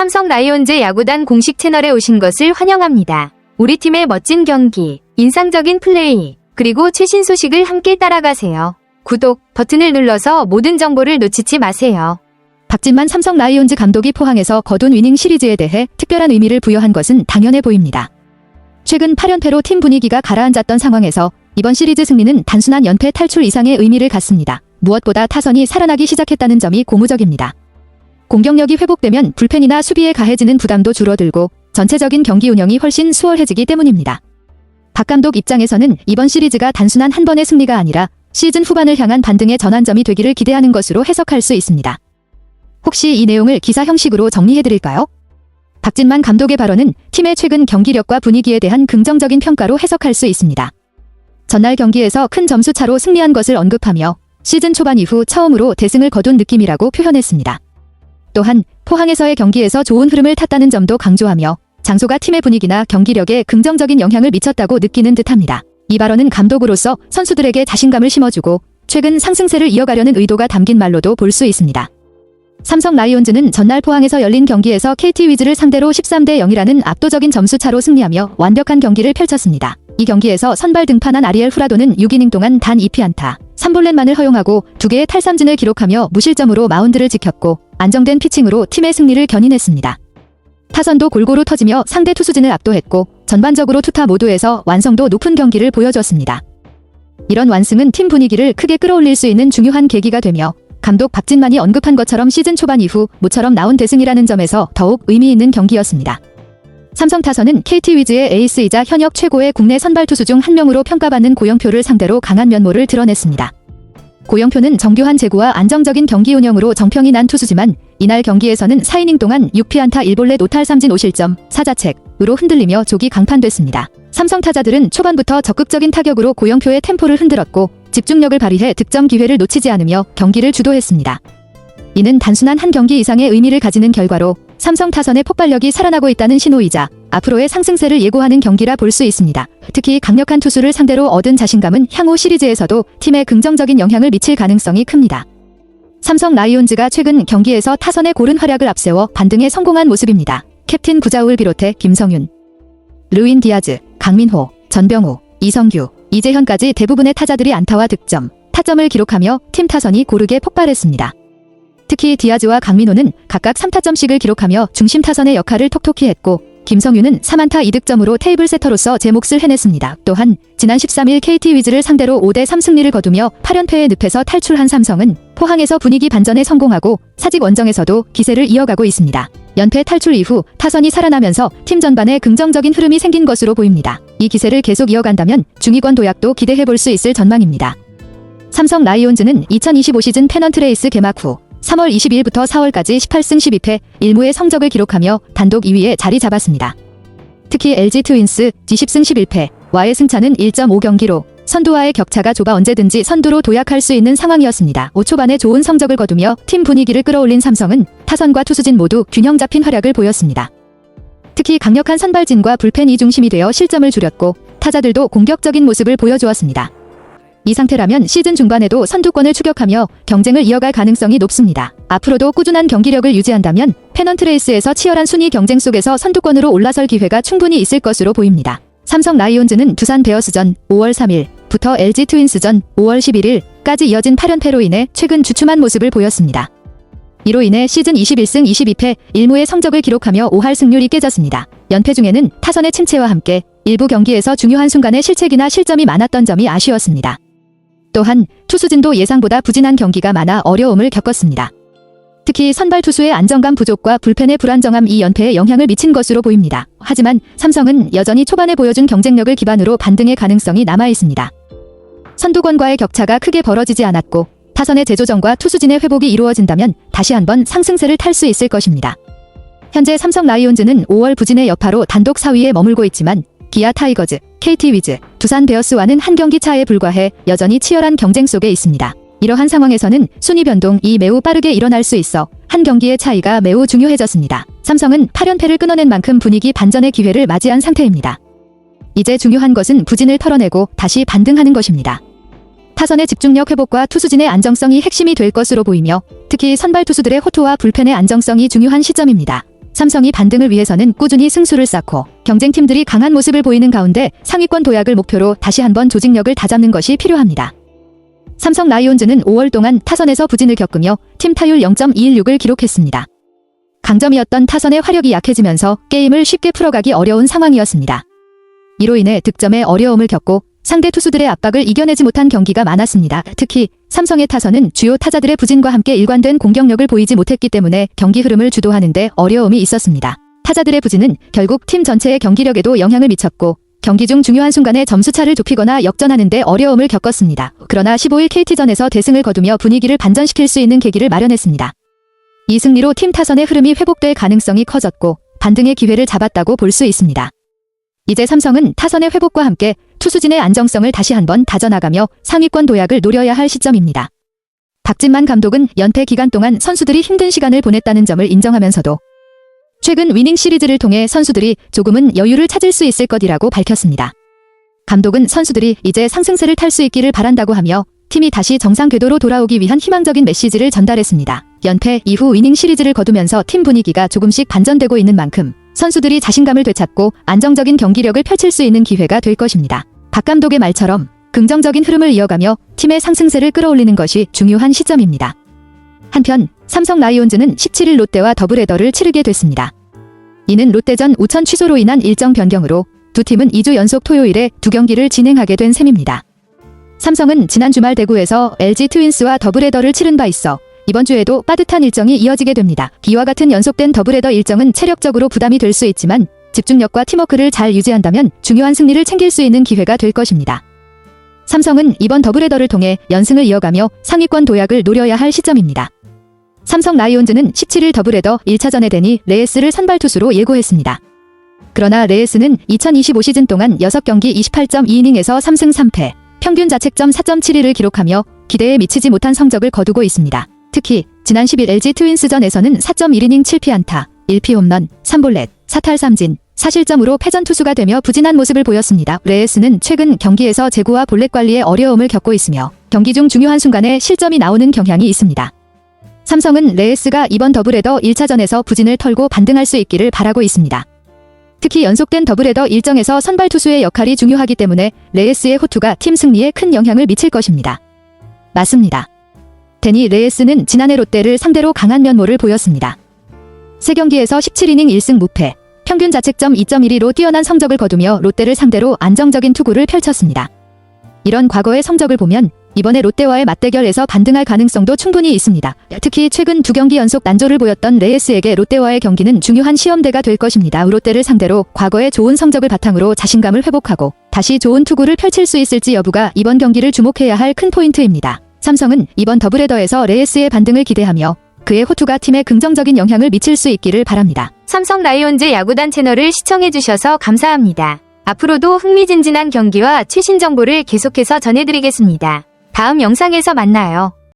삼성 라이온즈 야구단 공식 채널에 오신 것을 환영합니다. 우리 팀의 멋진 경기, 인상적인 플레이, 그리고 최신 소식을 함께 따라가세요. 구독 버튼을 눌러서 모든 정보를 놓치지 마세요. 박진만 삼성 라이온즈 감독이 포항에서 거둔 위닝 시리즈에 대해 특별한 의미를 부여한 것은 당연해 보입니다. 최근 8연패로 팀 분위기가 가라앉았던 상황에서 이번 시리즈 승리는 단순한 연패 탈출 이상의 의미를 갖습니다. 무엇보다 타선이 살아나기 시작했다는 점이 고무적입니다. 공격력이 회복되면 불펜이나 수비에 가해지는 부담도 줄어들고 전체적인 경기 운영이 훨씬 수월해지기 때문입니다. 박 감독 입장에서는 이번 시리즈가 단순한 한 번의 승리가 아니라 시즌 후반을 향한 반등의 전환점이 되기를 기대하는 것으로 해석할 수 있습니다. 혹시 이 내용을 기사 형식으로 정리해드릴까요? 박진만 감독의 발언은 팀의 최근 경기력과 분위기에 대한 긍정적인 평가로 해석할 수 있습니다. 전날 경기에서 큰 점수차로 승리한 것을 언급하며 시즌 초반 이후 처음으로 대승을 거둔 느낌이라고 표현했습니다. 또한 포항에서의 경기에서 좋은 흐름을 탔다는 점도 강조하며 장소가 팀의 분위기나 경기력에 긍정적인 영향을 미쳤다고 느끼는 듯합니다. 이 발언은 감독으로서 선수들에게 자신감을 심어주고 최근 상승세를 이어가려는 의도가 담긴 말로도 볼 수 있습니다. 삼성 라이온즈는 전날 포항에서 열린 경기에서 KT 위즈를 상대로 13대 0이라는 압도적인 점수차로 승리하며 완벽한 경기를 펼쳤습니다. 이 경기에서 선발 등판한 아리엘 후라도는 6이닝 동안 단 2피안타, 3볼넷만을 허용하고 2개의 탈삼진을 기록하며 무실점으로 마운드를 지켰고 안정된 피칭으로 팀의 승리를 견인했습니다. 타선도 골고루 터지며 상대 투수진을 압도했고 전반적으로 투타 모두에서 완성도 높은 경기를 보여줬습니다. 이런 완승은 팀 분위기를 크게 끌어올릴 수 있는 중요한 계기가 되며 감독 박진만이 언급한 것처럼 시즌 초반 이후 모처럼 나온 대승이라는 점에서 더욱 의미 있는 경기였습니다. 삼성 타선은 KT 위즈의 에이스이자 현역 최고의 국내 선발 투수 중 한 명으로 평가받는 고영표를 상대로 강한 면모를 드러냈습니다. 고영표는 정교한 제구와 안정적인 경기 운영으로 정평이 난 투수지만 이날 경기에서는 4이닝 동안 6피안타 1볼넷 5탈삼진 5실점, 4자책으로 흔들리며 조기 강판됐습니다. 삼성 타자들은 초반부터 적극적인 타격으로 고영표의 템포를 흔들었고 집중력을 발휘해 득점 기회를 놓치지 않으며 경기를 주도했습니다. 이는 단순한 한 경기 이상의 의미를 가지는 결과로 삼성 타선의 폭발력이 살아나고 있다는 신호이자 앞으로의 상승세를 예고하는 경기라 볼 수 있습니다. 특히 강력한 투수를 상대로 얻은 자신감은 향후 시리즈에서도 팀에 긍정적인 영향을 미칠 가능성이 큽니다. 삼성 라이온즈가 최근 경기에서 타선의 고른 활약을 앞세워 반등에 성공한 모습입니다. 캡틴 구자욱을 비롯해 김성윤, 르윈 디아즈, 강민호, 전병우, 이성규, 이재현까지 대부분의 타자들이 안타와 득점, 타점을 기록하며 팀 타선이 고르게 폭발했습니다. 특히 디아즈와 강민호는 각각 3타점씩을 기록하며 중심 타선의 역할을 톡톡히 했고 김성윤은 3안타 2득점으로 테이블 세터로서 제 몫을 해냈습니다. 또한 지난 13일 KT 위즈를 상대로 5대3 승리를 거두며 8연패의 늪에서 탈출한 삼성은 포항에서 분위기 반전에 성공하고 사직 원정에서도 기세를 이어가고 있습니다. 연패 탈출 이후 타선이 살아나면서 팀 전반에 긍정적인 흐름이 생긴 것으로 보입니다. 이 기세를 계속 이어간다면 중위권 도약도 기대해볼 수 있을 전망입니다. 삼성 라이온즈는 2025 시즌 페넌트 레이스 개막 후 3월 20일부터 4월까지 18승 12패 1무의 성적을 기록하며 단독 2위에 자리 잡았습니다. 특히 LG 트윈스 G10승 11패와의 승차는 1.5경기로 선두와의 격차가 좁아 언제든지 선두로 도약할 수 있는 상황이었습니다. 5초반에 좋은 성적을 거두며 팀 분위기를 끌어올린 삼성은 타선과 투수진 모두 균형 잡힌 활약을 보였습니다. 특히 강력한 선발진과 불펜이 중심이 되어 실점을 줄였고 타자들도 공격적인 모습을 보여주었습니다. 이 상태라면 시즌 중반에도 선두권을 추격하며 경쟁을 이어갈 가능성이 높습니다. 앞으로도 꾸준한 경기력을 유지한다면 페넌트 레이스에서 치열한 순위 경쟁 속에서 선두권으로 올라설 기회가 충분히 있을 것으로 보입니다. 삼성 라이온즈는 두산 베어스전 5월 3일부터 LG 트윈스전 5월 11일까지 이어진 8연패로 인해 최근 주춤한 모습을 보였습니다. 이로 인해 시즌 21승 22패 1무의 성적을 기록하며 5할 승률이 깨졌습니다. 연패 중에는 타선의 침체와 함께 일부 경기에서 중요한 순간에 실책이나 실점이 많았던 점이 아쉬웠습니다. 또한 투수진도 예상보다 부진한 경기가 많아 어려움을 겪었습니다. 특히 선발 투수의 안정감 부족과 불펜의 불안정함 이 연패에 영향을 미친 것으로 보입니다. 하지만 삼성은 여전히 초반에 보여준 경쟁력을 기반으로 반등의 가능성이 남아있습니다. 선두권과의 격차가 크게 벌어지지 않았고 타선의 재조정과 투수진의 회복이 이루어진다면 다시 한번 상승세를 탈 수 있을 것입니다. 현재 삼성 라이온즈는 5월 부진의 여파로 단독 4위에 머물고 있지만 기아 타이거즈, KT 위즈, 두산 베어스와는 한 경기 차에 불과해 여전히 치열한 경쟁 속에 있습니다. 이러한 상황에서는 순위 변동이 매우 빠르게 일어날 수 있어 한 경기의 차이가 매우 중요해졌습니다. 삼성은 8연패를 끊어낸 만큼 분위기 반전의 기회를 맞이한 상태입니다. 이제 중요한 것은 부진을 털어내고 다시 반등하는 것입니다. 타선의 집중력 회복과 투수진의 안정성이 핵심이 될 것으로 보이며 특히 선발 투수들의 호투와 불펜의 안정성이 중요한 시점입니다. 삼성이 반등을 위해서는 꾸준히 승수를 쌓고 경쟁팀들이 강한 모습을 보이는 가운데 상위권 도약을 목표로 다시 한번 조직력을 다잡는 것이 필요합니다. 삼성 라이온즈는 5월 동안 타선에서 부진을 겪으며 팀 타율 0.216을 기록했습니다. 강점이었던 타선의 화력이 약해지면서 게임을 쉽게 풀어가기 어려운 상황이었습니다. 이로 인해 득점에 어려움을 겪고 상대 투수들의 압박을 이겨내지 못한 경기가 많았습니다. 특히 삼성의 타선은 주요 타자들의 부진과 함께 일관된 공격력을 보이지 못했기 때문에 경기 흐름을 주도하는 데 어려움이 있었습니다. 타자들의 부진은 결국 팀 전체의 경기력에도 영향을 미쳤고 경기 중 중요한 순간에 점수차를 좁히거나 역전하는 데 어려움을 겪었습니다. 그러나 15일 KT전에서 대승을 거두며 분위기를 반전시킬 수 있는 계기를 마련했습니다. 이 승리로 팀 타선의 흐름이 회복될 가능성이 커졌고 반등의 기회를 잡았다고 볼 수 있습니다. 이제 삼성은 타선의 회복과 함께 투수진의 안정성을 다시 한번 다져나가며 상위권 도약을 노려야 할 시점입니다. 박진만 감독은 연패 기간 동안 선수들이 힘든 시간을 보냈다는 점을 인정하면서도 최근 위닝 시리즈를 통해 선수들이 조금은 여유를 찾을 수 있을 것이라고 밝혔습니다. 감독은 선수들이 이제 상승세를 탈 수 있기를 바란다고 하며 팀이 다시 정상 궤도로 돌아오기 위한 희망적인 메시지를 전달했습니다. 연패 이후 위닝 시리즈를 거두면서 팀 분위기가 조금씩 반전되고 있는 만큼 선수들이 자신감을 되찾고 안정적인 경기력을 펼칠 수 있는 기회가 될 것입니다. 박 감독의 말처럼 긍정적인 흐름을 이어가며 팀의 상승세를 끌어올리는 것이 중요한 시점입니다. 한편 삼성 라이온즈는 17일 롯데와 더블헤더를 치르게 됐습니다. 이는 롯데전 우천 취소로 인한 일정 변경으로 두 팀은 2주 연속 토요일에 2경기를 진행하게 된 셈입니다. 삼성은 지난 주말 대구에서 LG 트윈스와 더블헤더를 치른 바 있어 이번 주에도 빠듯한 일정이 이어지게 됩니다. 이와 같은 연속된 더블헤더 일정은 체력적으로 부담이 될 수 있지만 집중력과 팀워크를 잘 유지한다면 중요한 승리를 챙길 수 있는 기회가 될 것입니다. 삼성은 이번 더블헤더를 통해 연승을 이어가며 상위권 도약을 노려야 할 시점입니다. 삼성 라이온즈는 17일 더블헤더 1차전에 데니 레예스를 선발 투수로 예고했습니다. 그러나 레예스는 2025 시즌 동안 6경기 28.2이닝에서 3승 3패, 평균 자책점 4.71을 기록하며 기대에 미치지 못한 성적을 거두고 있습니다. 특히 지난 10일 LG 트윈스전에서는 4.1이닝 7피안타, 1피 홈런, 3볼넷, 4탈 3진, 4실점으로 패전 투수가 되며 부진한 모습을 보였습니다. 레예스는 최근 경기에서 제구와 볼넷 관리에 어려움을 겪고 있으며 경기 중 중요한 순간에 실점이 나오는 경향이 있습니다. 삼성은 레예스가 이번 더블헤더 1차전에서 부진을 털고 반등할 수 있기를 바라고 있습니다. 특히 연속된 더블헤더 일정에서 선발 투수의 역할이 중요하기 때문에 레예스의 호투가 팀 승리에 큰 영향을 미칠 것입니다. 맞습니다. 데니 레예스는 지난해 롯데를 상대로 강한 면모를 보였습니다. 3경기에서 17이닝 1승 무패, 평균 자책점 2.12로 뛰어난 성적을 거두며 롯데를 상대로 안정적인 투구를 펼쳤습니다. 이런 과거의 성적을 보면 이번에 롯데와의 맞대결에서 반등할 가능성도 충분히 있습니다. 특히 최근 2경기 연속 난조를 보였던 레예스에게 롯데와의 경기는 중요한 시험대가 될 것입니다. 롯데를 상대로 과거의 좋은 성적을 바탕으로 자신감을 회복하고 다시 좋은 투구를 펼칠 수 있을지 여부가 이번 경기를 주목해야 할 큰 포인트입니다. 삼성은 이번 더블헤더에서 레예스의 반등을 기대하며 그의 호투가 팀에 긍정적인 영향을 미칠 수 있기를 바랍니다. 삼성 라이온즈 야구단 채널을 시청해주셔서 감사합니다. 앞으로도 흥미진진한 경기와 최신 정보를 계속해서 전해드리겠습니다. 다음 영상에서 만나요.